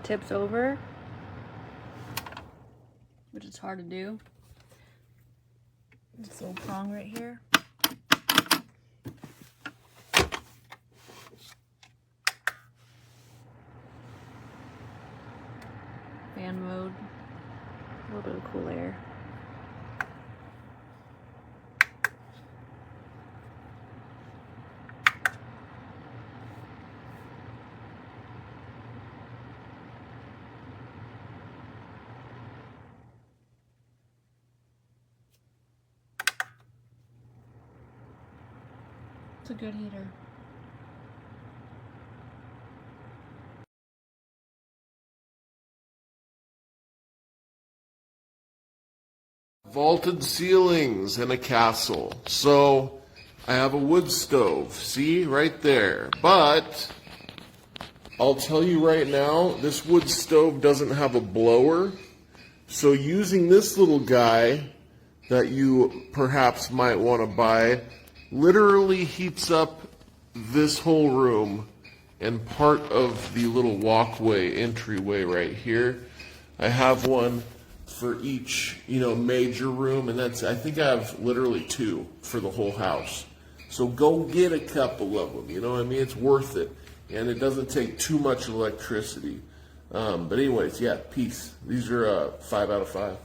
it tips over, which is hard to do. This little prong right here. Fan mode, a little bit of cool air. It's a good heater. Vaulted ceilings in a castle. So I have a wood stove, see right there. But I'll tell you right now, this wood stove doesn't have a blower. So using this little guy that you perhaps might want to buy literally heats up this whole room and part of the little walkway entryway right here. I have one for each, major room, and I think I have literally 2 for the whole house. So go get a couple of them, you know what I mean? It's worth it, and it doesn't take too much electricity. But anyways, yeah, peace. These are 5 out of 5.